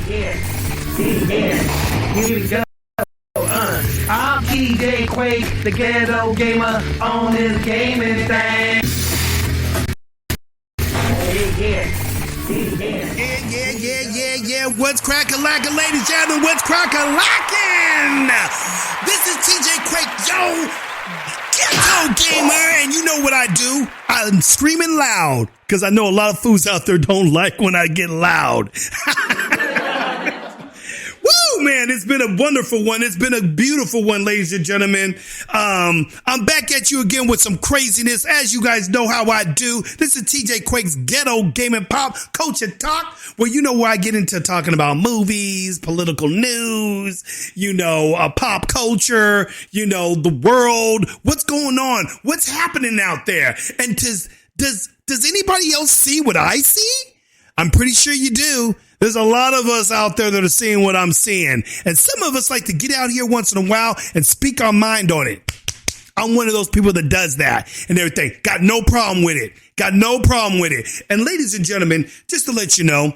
Here we go. I'm TJ Quake, the ghetto gamer on this gaming thing. Yeah. What's crackalackin', ladies and gentlemen? What's crackalackin'? This is TJ Quake, yo, ghetto gamer, and you know what I do? I'm screaming loud because I know a lot of fools out there don't like when I get loud. Woo, man, it's been a wonderful one. It's been a beautiful one, ladies and gentlemen. I'm back at you again with some craziness. As you guys know how I do, this is TJ Quake's Ghetto Gaming Pop Culture Talk, where you know where I get into talking about movies, political news, pop culture, the world, what's going on, what's happening out there. And does anybody else see what I see? I'm pretty sure you do. There's a lot of us out there that are seeing what I'm seeing. And some of us like to get out here once in a while and speak our mind on it. I'm one of those people that does that and everything. Got no problem with it. And ladies and gentlemen, just to let you know,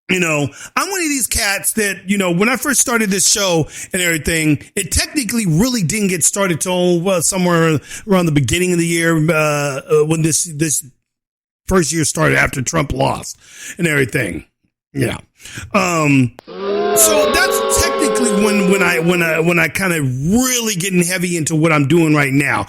I'm one of these cats that, when I first started this show and everything, it technically really didn't get started till somewhere around the beginning of the year when this first year started after Trump lost and everything. Yeah. So that's technically when I kind of really getting heavy into what I'm doing right now.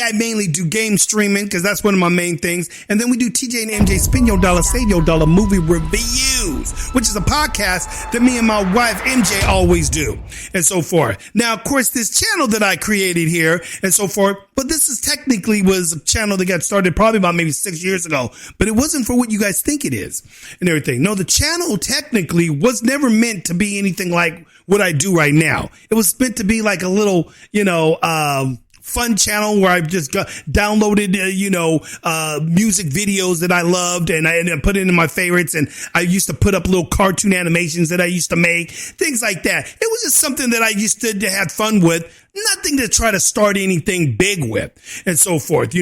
I mainly do game streaming because that's one of my main things. And then we do TJ&MJ Spend Your Dollar, Save Your Dollar movie reviews, which is a podcast that me and my wife MJ always do and so forth. Now, of course, this channel that I created here and so forth, but this is technically was a channel that got started probably about maybe 6 years ago, but it wasn't for what you guys think it is and everything. No, the channel technically was never meant to be anything like what I do right now. It was meant to be like a little, fun channel where I just downloaded, music videos that I loved and I put it into my favorites. And I used to put up little cartoon animations that I used to make, things like that. It was just something that I used to have fun with. Nothing to try to start anything big with and so forth,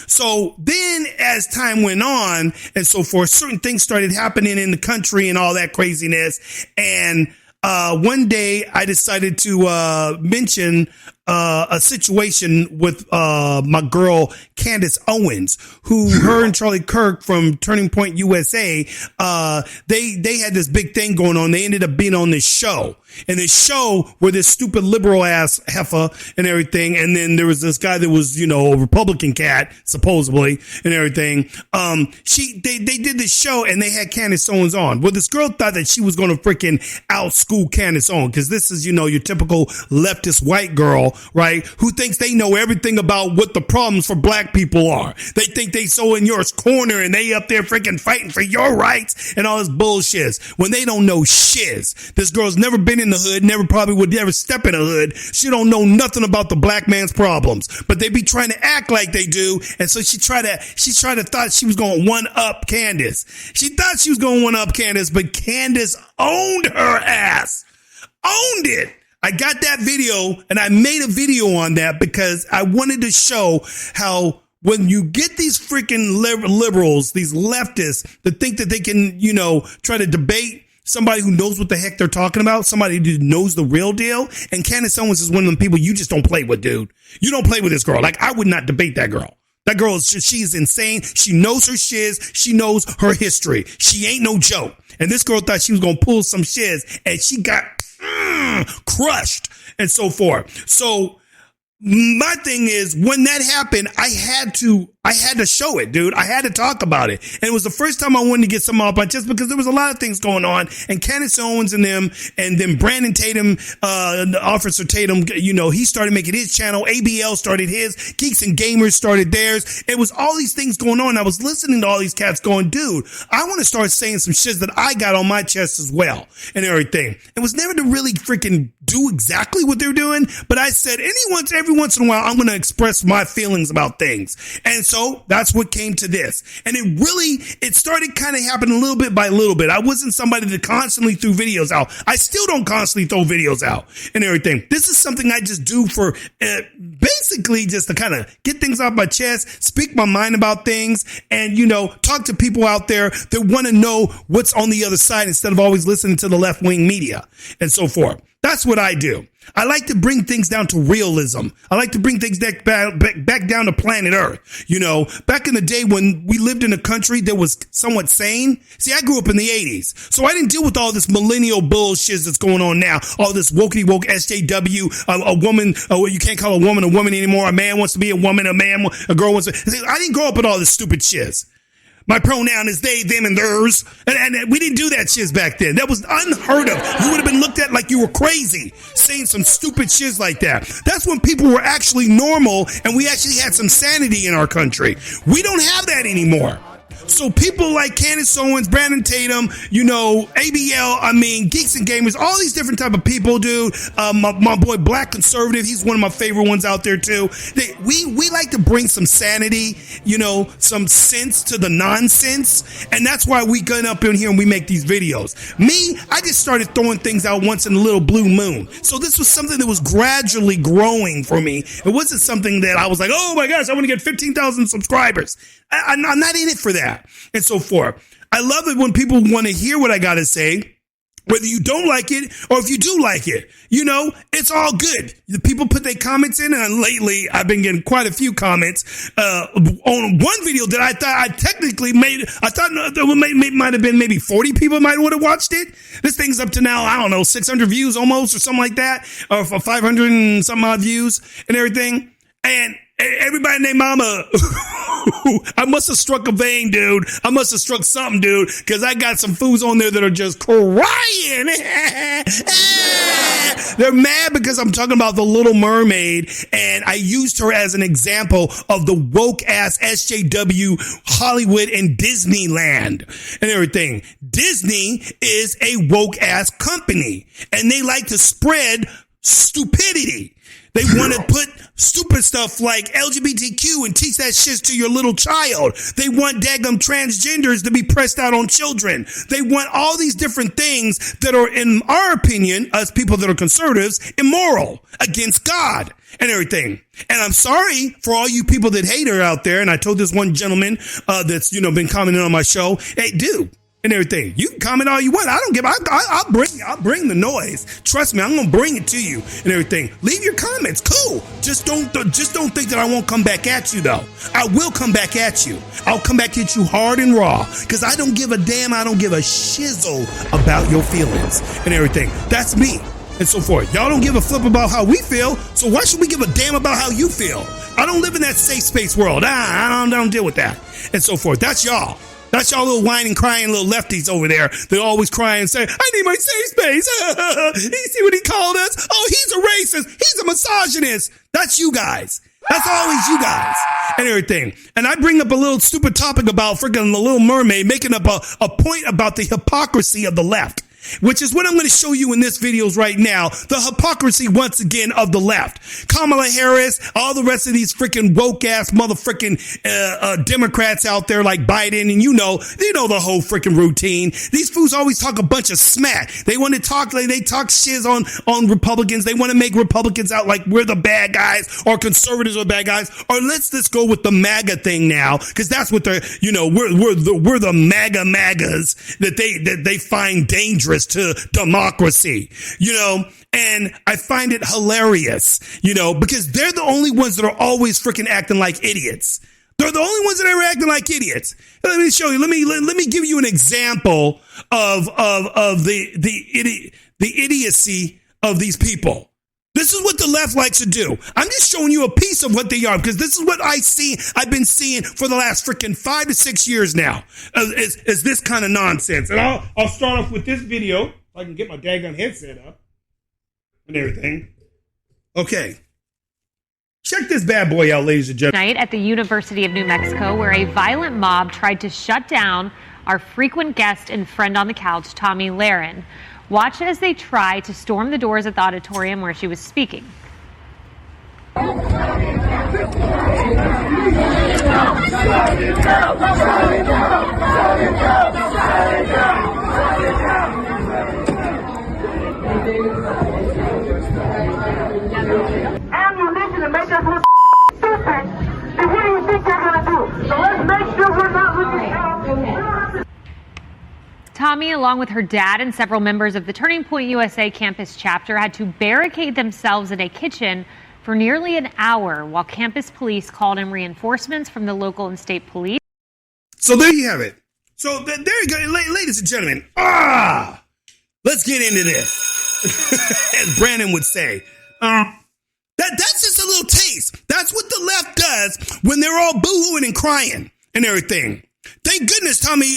So then as time went on and so forth, certain things started happening in the country and all that craziness. And one day I decided to mention a situation with my girl Candace Owens, her and Charlie Kirk from Turning Point USA, they had this big thing going on. They ended up being on this show. And this show where this stupid liberal ass heifer and everything. And then there was this guy that was, a Republican cat, supposedly, and everything. They did this show and they had Candace Owens on. Well, this girl thought that she was going to freaking outschool Candace Owens. Because this is, your typical leftist white girl, right? Who thinks they know everything about what the problems for black people are. They think they so in your corner and they up there freaking fighting for your rights and all this bullshit when they don't know shiz. This girl's never been in the hood, never probably would ever step in the hood. She don't know nothing about the black man's problems, but they be trying to act like they do. And so she thought she was going to one up Candace. She thought she was going to one up Candace, but Candace owned her ass. Owned it. I got that video and I made a video on that because I wanted to show how when you get these freaking liberals, these leftists that think that they can, try to debate somebody who knows what the heck they're talking about, somebody who knows the real deal. And Candace Owens is one of them people you just don't play with, dude. You don't play with this girl. Like, I would not debate that girl. That girl she's insane. She knows her shiz. She knows her history. She ain't no joke. And this girl thought she was going to pull some shiz and she got crushed and so forth. So my thing is, when that happened, I had to show it, dude. I had to talk about it. And it was the first time I wanted to get some off my chest because there was a lot of things going on. And Candace Owens and them, and then Brandon Tatum, Officer Tatum, he started making his channel. ABL started his. Geeks and Gamers started theirs. It was all these things going on. I was listening to all these cats going, dude, I want to start saying some shit that I got on my chest as well and everything. It was never to really freaking do exactly what they're doing. But I said, every once in a while, I'm going to express my feelings about things. And so that's what came to this. And it started kind of happening a little bit by little bit. I wasn't somebody that constantly threw videos out. I still don't constantly throw videos out and everything. This is something I just do for basically just to kind of get things off my chest, speak my mind about things, and, talk to people out there that want to know what's on the other side instead of always listening to the left-wing media and so forth. That's what I do. I like to bring things down to realism. I like to bring things back down to planet Earth. Back in the day when we lived in a country that was somewhat sane. See, I grew up in the 80s, so I didn't deal with all this millennial bullshit that's going on now. All this woke SJW, a woman, you can't call a woman anymore. A man wants to be a woman, a girl wants to. I didn't grow up with all this stupid shit. My pronoun is they, them, and theirs. And we didn't do that shiz back then. That was unheard of. You would have been looked at like you were crazy saying some stupid shiz like that. That's when people were actually normal and we actually had some sanity in our country. We don't have that anymore. So people like Candace Owens, Brandon Tatum, ABL, Geeks and Gamers, all these different type of people, dude. My boy Black Conservative, he's one of my favorite ones out there too. We like to bring some sanity, some sense to the nonsense. And that's why we get up in here and we make these videos. Me, I just started throwing things out once in a little blue moon. So this was something that was gradually growing for me. It wasn't something that I was like, oh my gosh, I want to get 15,000 subscribers. I'm not in it for that and so forth. I love it when people want to hear what I got to say, whether you don't like it or if you do like it. It's all good. The people put their comments in, and lately I've been getting quite a few comments on one video that I thought I technically made. I thought there might have been maybe 40 people might would have watched it. This thing's up to now, I don't know, 600 views almost or something like that, or 500 and some odd views and everything. And everybody named Mama, I must have struck a vein, dude. I must have struck something, dude, because I got some fools on there that are just crying. They're mad because I'm talking about The Little Mermaid, and I used her as an example of the woke-ass SJW Hollywood and Disneyland and everything. Disney is a woke-ass company, and they like to spread stupidity. They want to put stupid stuff like LGBTQ and teach that shit to your little child. They want daggum transgenders to be pressed out on children. They want all these different things that are, in our opinion, us people that are conservatives, immoral, against God and everything. And I'm sorry for all you people that hate her out there. And I told this one gentleman that's, been commenting on my show, hey, dude. And everything. You can comment all you want. I don't give. I'll bring the noise. Trust me, I'm gonna bring it to you and everything. Leave your comments. Cool. Just don't think that I won't come back at you though. I will come back at you. I'll come back at you hard and raw because I don't give a damn. I don't give a shizzle about your feelings and everything. That's me and so forth. Y'all don't give a flip about how we feel. So why should we give a damn about how you feel? I don't live in that safe space world. I don't deal with that and so forth. That's y'all. That's y'all little whining, crying little lefties over there. They always cry and say, I need my safe space. You see what he called us? Oh, he's a racist. He's a misogynist. That's you guys. That's always you guys and everything. And I bring up a little stupid topic about freaking The Little Mermaid, making up a point about the hypocrisy of the left, which is what I'm going to show you in this videos right now. The hypocrisy once again of the left. Kamala Harris, all the rest of these freaking woke ass motherfucking Democrats out there like Biden, and you know the whole freaking routine. These fools always talk a bunch of smack. They want to talk they talk shiz on Republicans. They want to make Republicans out like we're the bad guys or conservatives are bad guys. Or let's just go with the MAGA thing now, because that's what they're we're the MAGAs that they find dangerous to democracy, and I find it hilarious, because they're the only ones that are always freaking acting like idiots. They're the only ones that are acting like idiots. Let me show you. Let me give you an example of the idiocy of these people. This is what the left likes to do. I'm just showing you a piece of what they are, because this is what I've been seeing for the last freaking 5 to 6 years now, is this kind of nonsense. And I'll start off with this video, if I can get my daggone headset up and everything. Okay. Check this bad boy out, ladies and gentlemen. Tonight at the University of New Mexico, where a violent mob tried to shut down our frequent guest and friend on the couch, Tomi Lahren. Watch as they try to storm the doors at the auditorium where she was speaking. Ammunition to make us look stupid. And what do you think they're gonna do? So let's make sure we're not looking. Tommy, along with her dad and several members of the Turning Point USA campus chapter, had to barricade themselves in a kitchen for nearly an hour while campus police called in reinforcements from the local and state police. So there you have it. So there you go, ladies and gentlemen. Let's get into this, as Brandon would say. That's just a little taste. That's what the left does when they're all boohooing and crying and everything. Thank goodness Tommy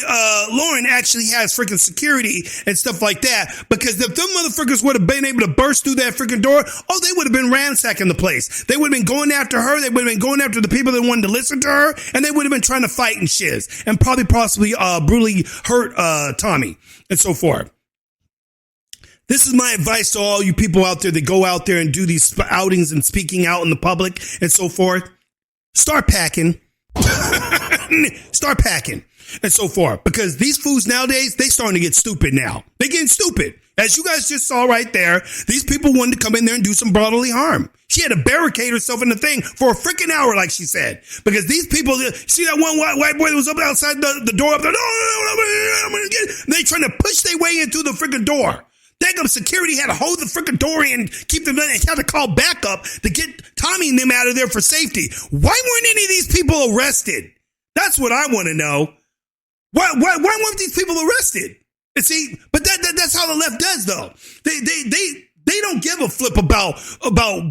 Lauren actually has freaking security and stuff like that, because if them motherfuckers would have been able to burst through that freaking door, they would have been ransacking the place. They would have been going after her. They would have been going after the people that wanted to listen to her, and they would have been trying to fight and shiz and possibly brutally hurt Tommy and so forth. This is my advice to all you people out there that go out there and do these outings and speaking out in the public and so forth. Start packing. Start packing and so forth, because these fools nowadays, they starting to get stupid now. They're getting stupid. As you guys just saw right there, these people wanted to come in there and do some bodily harm. She had to barricade herself in the thing for a freaking hour, like she said, because these people, see that one white boy that was up outside the door up there? They trying to push their way in through the freaking door. Daggum security had to hold the freaking door in, keep them in, and had to call backup to get Tommy and them out of there for safety. Why weren't any of these people arrested? That's what I want to know. Why weren't these people arrested? And see, but that's how the left does, though. They don't give a flip about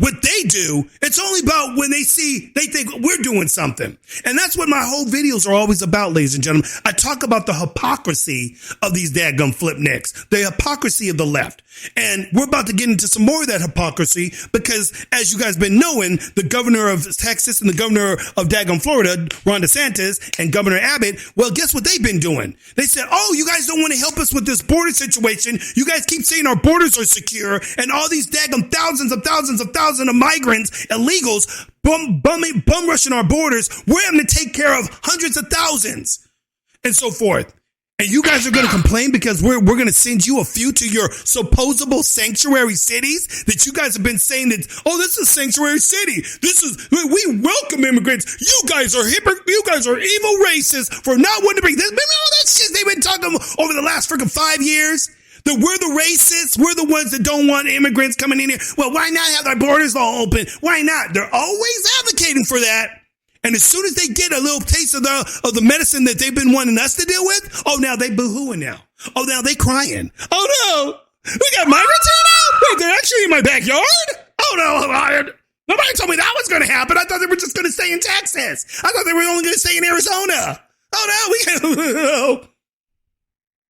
what they do. It's only about when they think we're doing something. And that's what my whole videos are always about, ladies and gentlemen. I talk about the hypocrisy of these dadgum flipnicks, the hypocrisy of the left. And we're about to get into some more of that hypocrisy, because as you guys been knowing, the governor of Texas and the governor of daggum Florida, Ron DeSantis, and Governor Abbott, well, guess what they've been doing? They said, you guys don't want to help us with this border situation. You guys keep saying our borders are secure, and all these daggum thousands of migrants, illegals, bum rushing our borders. We're having to take care of hundreds of thousands and so forth. And you guys are going to complain because we're going to send you a few to your supposable sanctuary cities that you guys have been saying that, this is a sanctuary city. We welcome immigrants. You guys are you guys are evil racists for not wanting to bring this. Remember all that shit they've been talking over the last freaking 5 years? That we're the racists. We're the ones that don't want immigrants coming in here. Well, why not have our borders all open? Why not? They're always advocating for that. And as soon as they get a little taste of the medicine that they've been wanting us to deal with, now they boo-hooing now. Now they crying. Oh no, we got migrants here now? Wait, they're actually in my backyard? Oh no, nobody told me that was going to happen. I thought they were just going to stay in Texas. I thought they were only going to stay in Arizona. Oh no, we can't.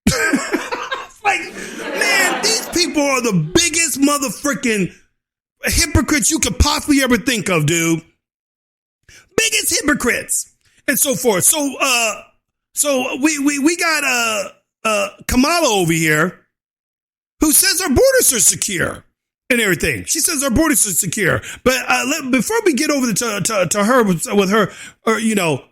It's like, man, these people are the biggest motherfucking hypocrites you could possibly ever think of, dude. Biggest hypocrites and so forth. So we got Kamala over here who says our borders are secure and everything. She says our borders are secure. But before we get over to her with her,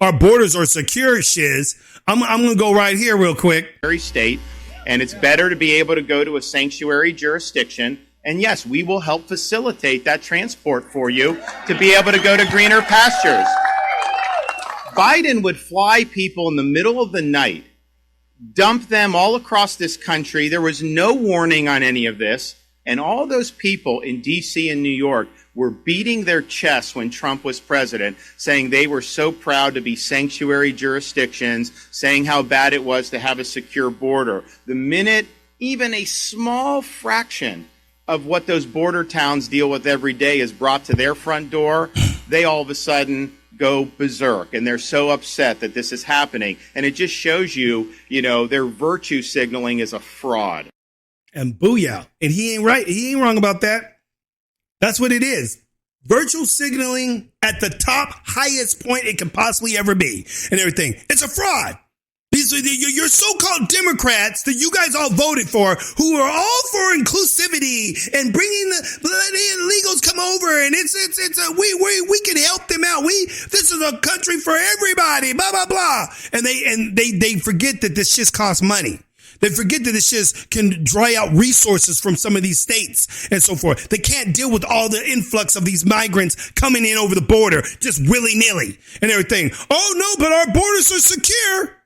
our borders are secure shiz, I'm going to go right here real quick. State, and it's better to be able to go to a sanctuary jurisdiction. And yes, we will help facilitate that transport for you to be able to go to greener pastures. Biden would fly people in the middle of the night, dump them all across this country. There was no warning on any of this. And all those people in D.C. and New York were beating their chests when Trump was president, saying they were so proud to be sanctuary jurisdictions, saying how bad it was to have a secure border. The minute even a small fraction of what those border towns deal with every day is brought to their front door, they all of a sudden go berserk, and they're so upset that this is happening. And it just shows you, their virtue signaling is a fraud. And booyah. And he ain't right. He ain't wrong about that. That's what it is. Virtue signaling at the top, highest point it can possibly ever be and everything. It's a fraud. These are your so-called Democrats that you guys all voted for, who are all for inclusivity and bringing the illegals come over, and we can help them out. This is a country for everybody. Blah blah blah. And they forget that this shit costs money. They forget that this shit can dry out resources from some of these states and so forth. They can't deal with all the influx of these migrants coming in over the border just willy-nilly and everything. Oh no, but our borders are secure.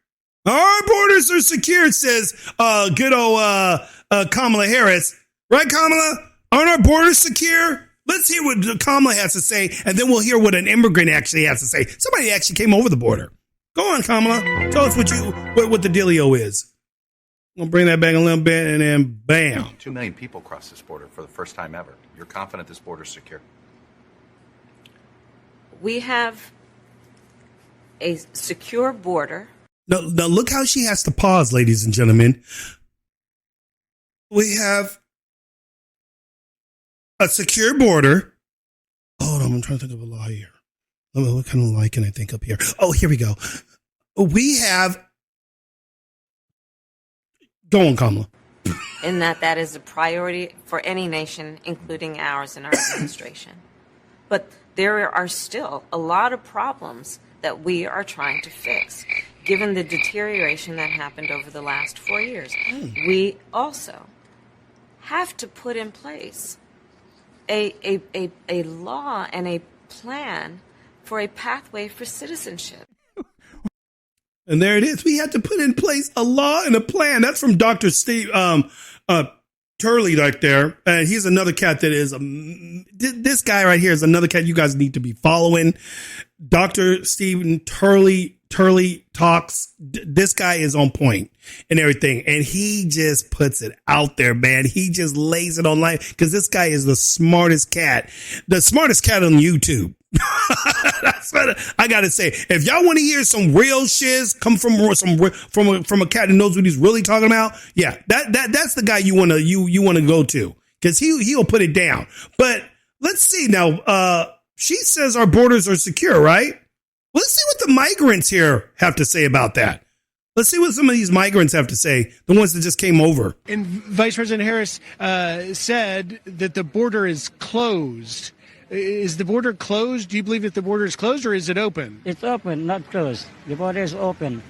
Our borders are secure, says good old Kamala Harris. Right, Kamala? Aren't our borders secure? Let's hear what Kamala has to say, and then we'll hear what an immigrant actually has to say. Somebody actually came over the border. Go on, Kamala. Tell us what the dealio is. I'm going to bring that back a little bit, and then bam. 2 million people cross this border for the first time ever. You're confident this border's secure? We have a secure border. Now, look how she has to pause, ladies and gentlemen. We have a secure border. Hold on, I'm trying to think of a law here. What kind of law can I think up here? Oh, here we go. We have... Go on, Kamala. In that is a priority for any nation, including ours and our administration. But there are still a lot of problems that we are trying to fix, given the deterioration that happened over the last 4 years. We also have to put in place a law and a plan for a pathway for citizenship. And there it is. We had to put in place a law and a plan. That's from Dr. Steve Turley right there. And he's another cat that is, this guy right here is another cat you guys need to be following. Dr. Stephen Turley talks. This guy is on point and everything. And he just puts it out there, man. He just lays it online because this guy is the smartest cat on YouTube. That's what I gotta say. If y'all want to hear some real shiz come from a cat who knows what he's really talking about, yeah, that's the guy you wanna go to because he'll put it down. But let's see now. She says our borders are secure, right? Let's see what the migrants here have to say about that. Let's see what some of these migrants have to say, the ones that just came over. And Vice President Harris said that the border is closed. Is the border closed? Do you believe that the border is closed or is it open? It's open, not closed. The border is open.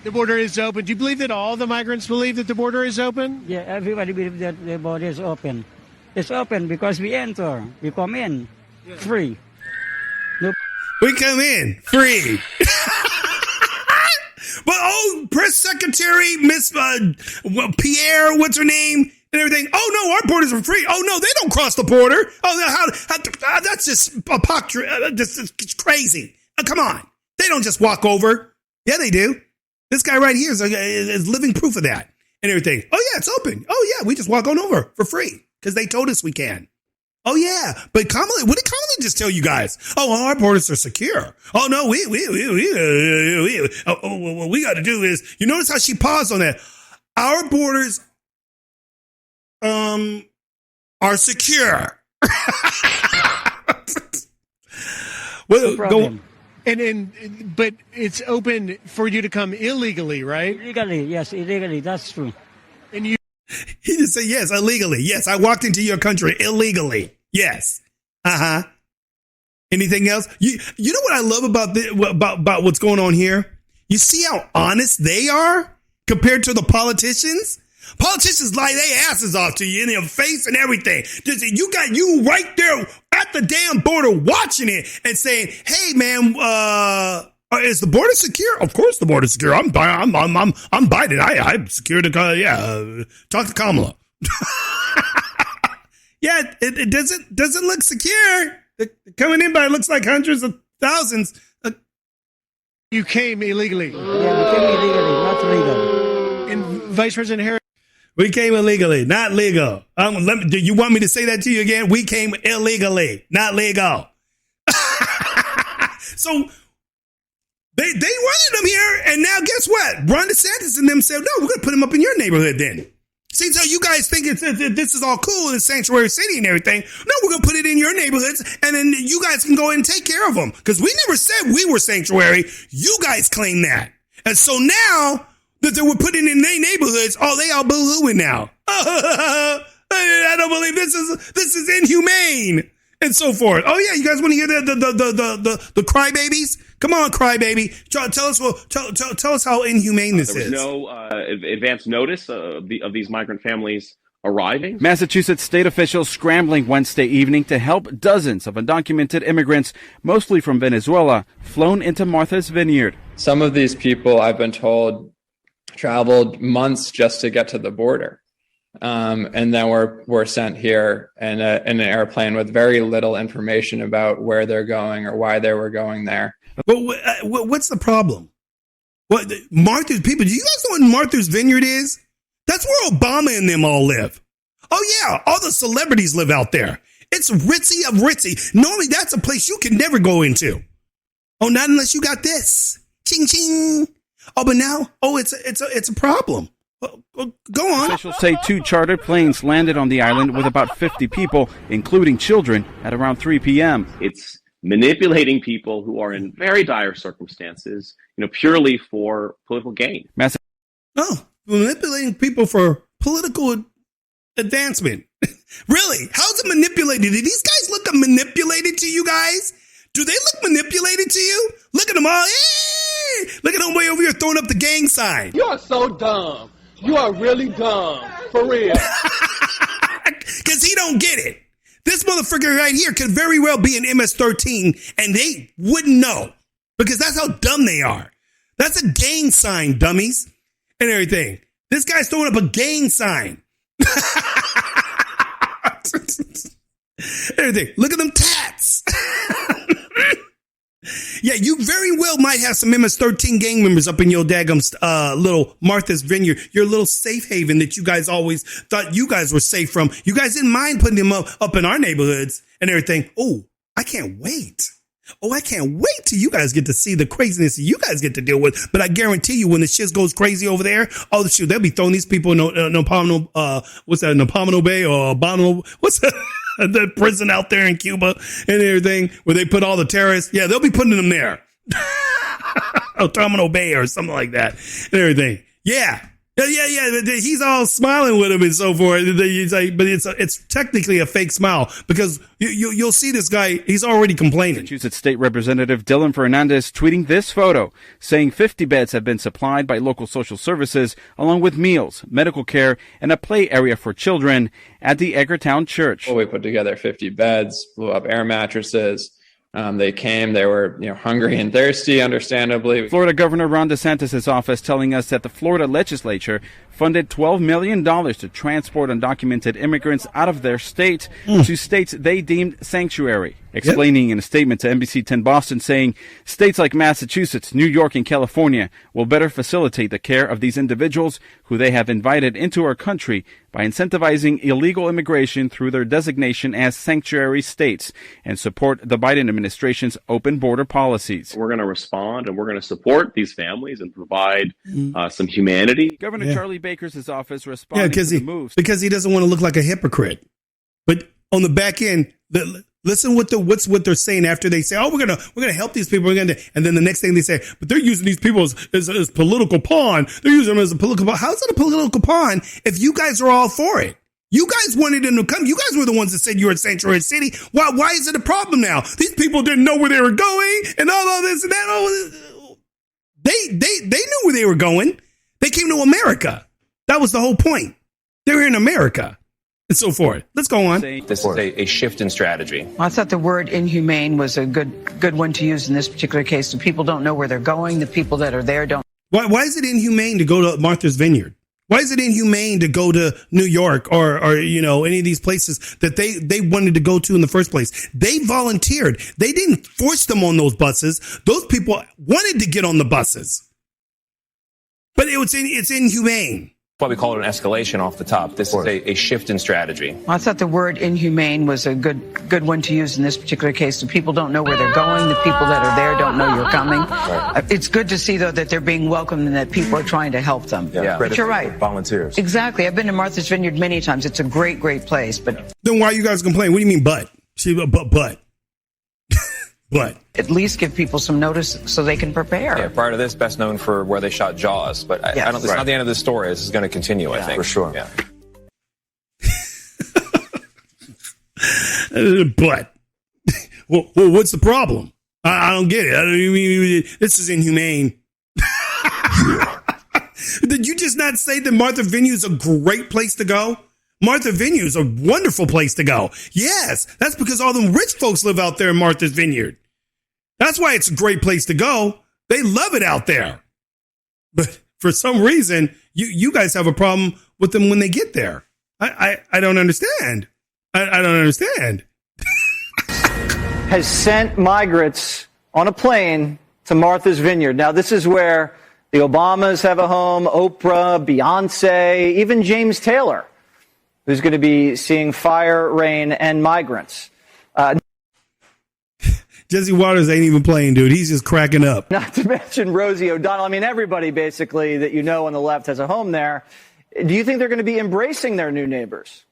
The border is open. Do you believe that all the migrants believe that the border is open? Yeah, everybody believes that the border is open. It's open because we enter, we come in free. No. We come in free. But Press Secretary Miss Pierre, what's her name? And everything. Oh no, our borders are free. Oh no, they don't cross the border. Oh, how that's just hypocrisy. It's crazy. Come on, they don't just walk over. Yeah, they do. This guy right here is living proof of that and everything. Oh yeah, it's open. Oh yeah, we just walk on over for free because they told us we can. Oh yeah, but Kamala, what did Kamala just tell you guys? Oh, our borders are secure. Oh no, what we got to do is, you notice how she paused on that. Our borders are secure. Well, no problem. But it's open for you to come illegally, right? Illegally, yes, illegally. That's true. And you. He just said yes, illegally. Yes, I walked into your country illegally. Yes. Anything else? You know what I love about what's going on here? You see how honest they are compared to the politicians? Politicians lie their asses off to you in your face and everything. You got you right there at the damn border watching it and saying, "Hey, man, is the border secure?" Of course, the border's secure. I'm Biden. I'm secure to talk to Kamala. Yeah, it doesn't look secure. Coming in by it looks like hundreds of thousands. You came illegally. Yeah, we came illegally, not legal. And Vice President Harris. We came illegally, not legal. Do you want me to say that to you again? We came illegally, not legal. So they wanted them here, and now guess what? Ron DeSantis and them said, no, we're going to put them up in your neighborhood then. See, so you guys think this is all cool in Sanctuary City and everything. No, we're going to put it in your neighborhoods, and then you guys can go and take care of them. Because we never said we were sanctuary. You guys claim that. And so now that they were putting in their neighborhoods. Oh, they all boo-hooing now. I don't believe this is inhumane and so forth. Oh yeah, you guys want to hear the crybabies? Come on, crybaby. Tell us how inhumane this is. There was no advance notice of these migrant families arriving. Massachusetts state officials scrambling Wednesday evening to help dozens of undocumented immigrants, mostly from Venezuela, flown into Martha's Vineyard. Some of these people, I've been told, traveled months just to get to the border. And then we're sent here in an airplane with very little information about where they're going or why they were going there. But what's the problem? What Martha's people? Do you guys know what Martha's Vineyard is? That's where Obama and them all live. Oh yeah, all the celebrities live out there. It's ritzy of ritzy. Normally that's a place you can never go into. Oh, not unless you got this. Ching ching. Oh, but now, it's a problem. Go on. Officials say 2 chartered planes landed on the island with about 50 people, including children, at around 3 p.m. It's manipulating people who are in very dire circumstances, purely for political gain. Manipulating people for political advancement. Really? How's it manipulated? Did these guys look manipulated to you guys? Do they look manipulated to you? Look at them all. Hey! Look at them way over here throwing up the gang sign. You are so dumb. You are really dumb. For real. Because he don't get it. This motherfucker right here could very well be an MS13 and they wouldn't know. Because that's how dumb they are. That's a gang sign, dummies. And everything. This guy's throwing up a gang sign. Everything. Look at them tats. Yeah, you very well might have some MS13 gang members up in your daggum little Martha's Vineyard, your little safe haven that you guys always thought you guys were safe from. You guys didn't mind putting them up in our neighborhoods and everything. Oh, I can't wait. Oh, I can't wait till you guys get to see the craziness you guys get to deal with. But I guarantee you, when the shit goes crazy over there, oh, shoot, they'll be throwing these people in Napalmo Bay or Bono, what's that? The prison out there in Cuba and everything where they put all the terrorists. Yeah, they'll be putting them there. Terminal Bay or something like that and everything. Yeah. He's all smiling with him and so forth. He's like, but it's technically a fake smile because you'll see this guy. He's already complaining. Massachusetts State Representative Dylan Fernandez tweeting this photo, saying 50 beds have been supplied by local social services, along with meals, medical care, and a play area for children at the Edgartown Church. Well, we put together 50 beds, blew up air mattresses. They came, they were, hungry and thirsty, understandably. Florida Governor Ron DeSantis' office telling us that the Florida legislature funded $12 million to transport undocumented immigrants out of their state to states they deemed sanctuary. Explaining in a statement to NBC 10 Boston, saying states like Massachusetts, New York, and California will better facilitate the care of these individuals who they have invited into our country by incentivizing illegal immigration through their designation as sanctuary states and support the Biden administration's open border policies. We're going to respond and we're going to support these families and provide some humanity. Governor Charlie Baker's office responded to the moves. Because he doesn't want to look like a hypocrite. But on the back end, listen what they're saying after they say, oh, we're gonna help these people, and then the next thing they say, but they're using these people as political pawn. They're using them as a political pawn. How's it a political pawn if you guys are all for it? You guys wanted them to come. You guys were the ones that said you were a sanctuary city. Why is it a problem now? These people didn't know where they were going and all this and that. Oh, they knew where they were going. They came to America. That was the whole point. They were in America. And so forth. Let's go on. This is a shift in strategy. I thought the word inhumane was a good one to use in this particular case. The people don't know where they're going. The people that are there don't. Why is it inhumane to go to Martha's Vineyard? Why is it inhumane to go to New York or any of these places that they wanted to go to in the first place? They volunteered. They didn't force them on those buses. Those people wanted to get on the buses. But it's inhumane. That's why we call it an escalation off the top. This is a shift in strategy. I thought the word inhumane was a good one to use in this particular case. The people don't know where they're going. The people that are there don't know you're coming. Right. It's good to see, though, that they're being welcomed and that people are trying to help them. Yeah. But you're right. Volunteers. Exactly. I've been to Martha's Vineyard many times. It's a great place. But then why are you guys complaining? What do you mean, but? But. But at least give people some notice so they can prepare. Yeah, prior to this, best known for where they shot Jaws. But I don't, it's not the end of the story. This is going to continue, I think. For sure. Yeah. But well, what's the problem? I don't get it. I don't even, this is inhumane. Did you just not say that Martha Vineyard is a great place to go? Martha Vineyard is a wonderful place to go. Yes, that's because all them rich folks live out there in Martha's Vineyard. That's why it's a great place to go. They love it out there. But for some reason, you guys have a problem with them when they get there. I don't understand. I don't understand. Has sent migrants on a plane to Martha's Vineyard. Now, this is where the Obamas have a home, Oprah, Beyonce, even James Taylor, who's going to be seeing fire, rain, and migrants. Jesse Waters ain't even playing, dude. He's just cracking up. Not to mention Rosie O'Donnell. I mean, everybody basically that you know on the left has a home there. Do you think they're going to be embracing their new neighbors?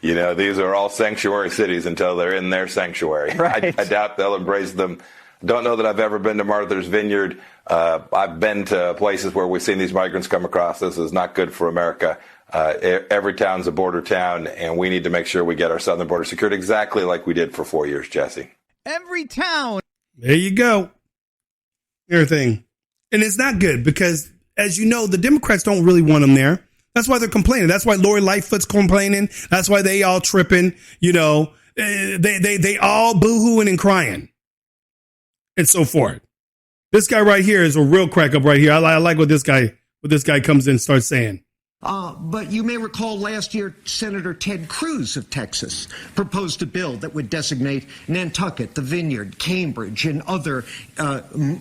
You know, these are all sanctuary cities until they're in their sanctuary. Right. I doubt they'll embrace them. Don't know that I've ever been to Martha's Vineyard. I've been to places where we've seen these migrants come across. This is not good for America. Every town's a border town, and we need to make sure we get our southern border secured exactly like we did for 4 years, Jesse. Every town. There you go. Everything. And it's not good because, as you know, the Democrats don't really want them there. That's why they're complaining. That's why Lori Lightfoot's complaining. That's why they all tripping. You know, they all boo-hooing and crying and so forth. This guy right here is a real crack up right here. I like what this guy comes in and starts saying. But you may recall last year, Senator Ted Cruz of Texas proposed a bill that would designate Nantucket, the Vineyard, Cambridge, and other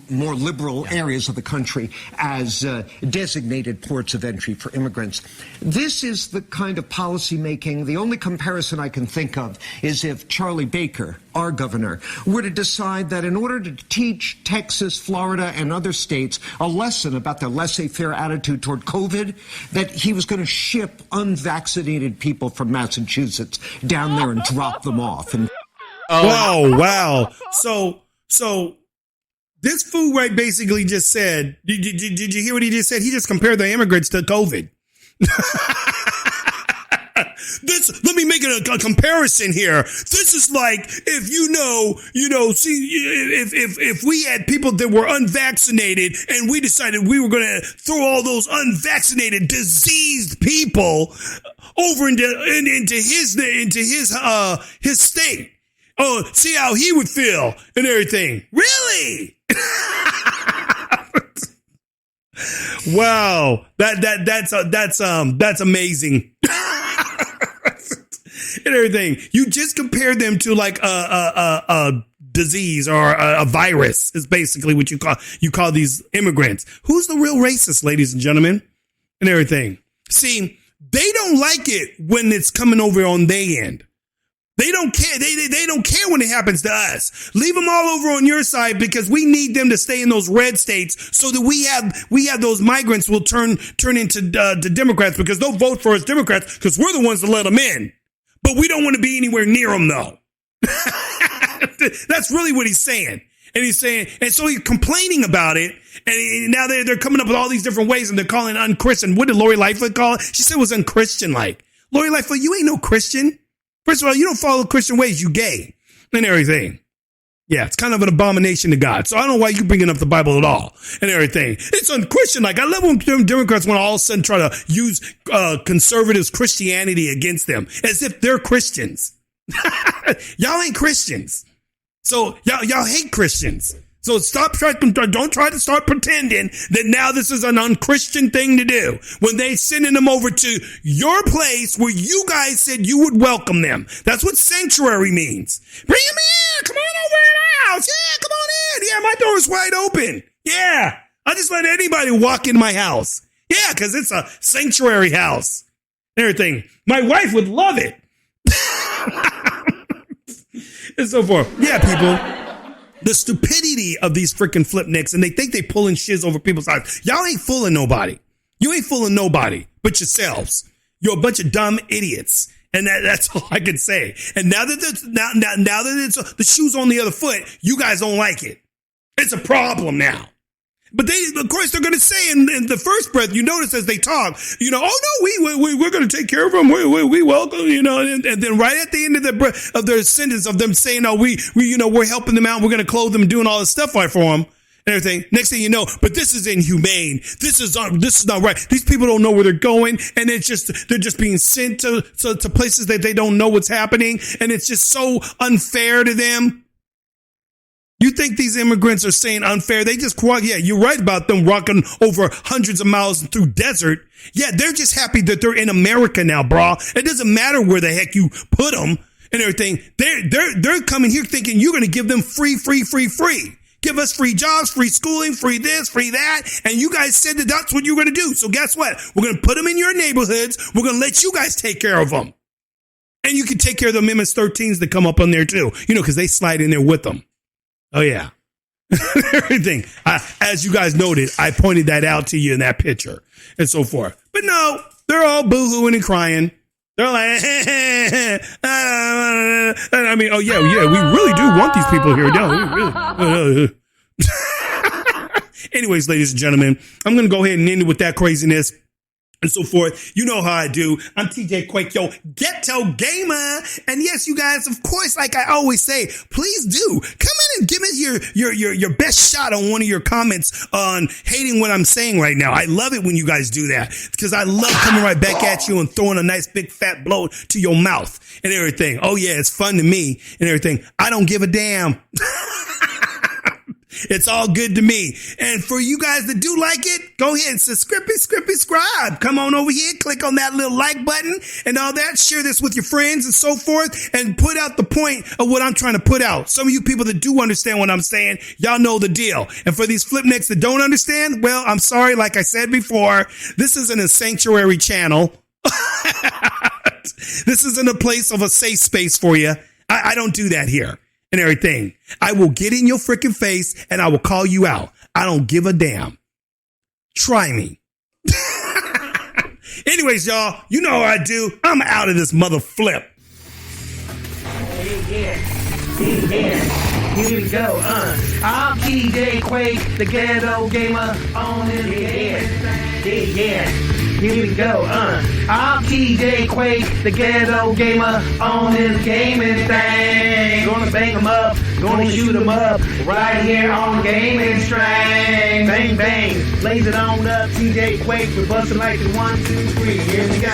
more liberal areas of the country as designated ports of entry for immigrants. This is the kind of policy making. The only comparison I can think of is if Charlie Baker, our governor, were to decide that in order to teach Texas, Florida, and other states a lesson about their laissez-faire attitude toward COVID, that he was going to ship unvaccinated people from Massachusetts down there and drop them off. And wow. So this fool right basically just said, did you hear what he just said? He just compared the immigrants to COVID. Let me make a comparison here. This is like if if we had people that were unvaccinated and we decided we were going to throw all those unvaccinated, diseased people over into his state. Oh, see how he would feel and everything. Really? Wow, that's amazing. And everything. You just compared them to like a disease or a virus is basically what you call these immigrants. Who's the real racist, ladies and gentlemen? And everything. See, they don't like it when it's coming over on their end. They don't care. They don't care when it happens to us. Leave them all over on your side because we need them to stay in those red states so that we have those migrants will turn into the Democrats because they'll vote for us Democrats because we're the ones that let them in. But we don't want to be anywhere near them, though. That's really what he's saying. And he's saying, and so he's complaining about it. And now they're coming up with all these different ways and they're calling it unchristian. What did Lori Lightfoot call it? She said it was unchristian-like. Lori Lightfoot, you ain't no Christian. First of all, you don't follow Christian ways. You gay and everything. Yeah, it's kind of an abomination to God. So I don't know why you're bringing up the Bible at all and everything. It's unchristian-like. I love when Democrats want to all of a sudden try to use conservatives' Christianity against them as if they're Christians. Y'all ain't Christians. So y'all hate Christians. So don't try to start pretending that now this is an unchristian thing to do when they sending them over to your place where you guys said you would welcome them. That's what sanctuary means. Bring them in. Come on over in the house. Yeah, come on in. Yeah, my door's wide open. Yeah, I just let anybody walk in my house. Yeah, because it's a sanctuary house. Everything. My wife would love it. And so forth. Yeah, people. The stupidity of these freaking flipnicks, and they think they pulling shiz over people's eyes. Y'all ain't fooling nobody. You ain't fooling nobody but yourselves. You're a bunch of dumb idiots And that's all I can say. And now that it's the shoe's on the other foot, you guys don't like it. It's a problem now. But of course, they're going to say in the first breath, you notice as they talk, oh no, we're going to take care of them. We welcome, and then right at the end of their sentence of them saying, we're helping them out. We're going to clothe them, doing all this stuff right for them. And everything. Next thing you know, but this is inhumane. This is not right. These people don't know where they're going, and they're just being sent to places that they don't know what's happening, and it's just so unfair to them. You think these immigrants are saying unfair? They just you're right about them walking over hundreds of miles through desert. Yeah, they're just happy that they're in America now, bro. It doesn't matter where the heck you put them and everything. They're coming here thinking you're going to give them free. Give us free jobs, free schooling, free this, free that. And you guys said that that's what you're going to do. So guess what? We're going to put them in your neighborhoods. We're going to let you guys take care of them. And you can take care of the MS13s that come up on there too, because they slide in there with them. Oh, yeah. Everything. As you guys noted, I pointed that out to you in that picture and so forth. But no, they're all boo-hooing and crying. They're like, I mean, we really do want these people here. No, Anyways, ladies and gentlemen, I'm going to go ahead and end it with that craziness and so forth. You know how I do. I'm TJ Quake, yo, Ghetto Gamer. And yes, you guys, of course, like I always say, please do come in and give me your best shot on one of your comments on hating what I'm saying right now. I love it when you guys do that because I love coming right back at you and throwing a nice big fat blow to your mouth and everything. Oh yeah, it's fun to me and everything. I don't give a damn. It's all good to me. And for you guys that do like it, go ahead and subscribe. Come on over here, click on that little like button and all that. Share this with your friends and so forth and put out the point of what I'm trying to put out. Some of you people that do understand what I'm saying, y'all know the deal. And for these flipnicks that don't understand, well, I'm sorry. Like I said before, this isn't a sanctuary channel. This isn't a place of a safe space for you. I don't do that here. And everything. I will get in your freaking face and I will call you out. I don't give a damn. Try me. Anyways, y'all, you know how I do. I'm out of this mother flip. Yeah. Here we go. I'm TJ Quake, the Ghetto Gamer on his yeah. Here we go. I'm TJ Quake, the Ghetto Gamer on his gaming thing. Gonna bang them up, gonna shoot them up, right here on Gaming Strain. Bang, bang, blaze it on up, TJ Quake, we're busting like the 1, 2, 3. Here we go.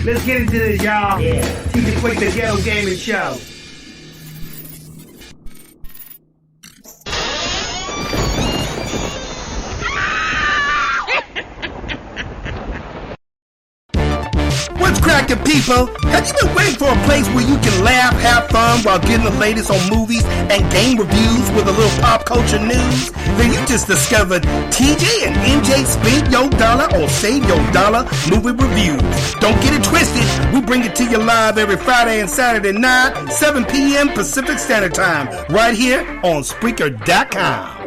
Let's get into this, y'all. Yeah. TJ Quake, the Ghetto Gaming Show. What's cracking, people? Have you been waiting for a place where you can laugh, have fun while getting the latest on movies and game reviews with a little pop culture news? Then you just discovered TJ&MJ Spend Your Dollar or Save Your Dollar movie reviews. Don't get it twisted. We bring it to you live every Friday and Saturday night, 7 p.m. Pacific Standard Time, right here on Spreaker.com.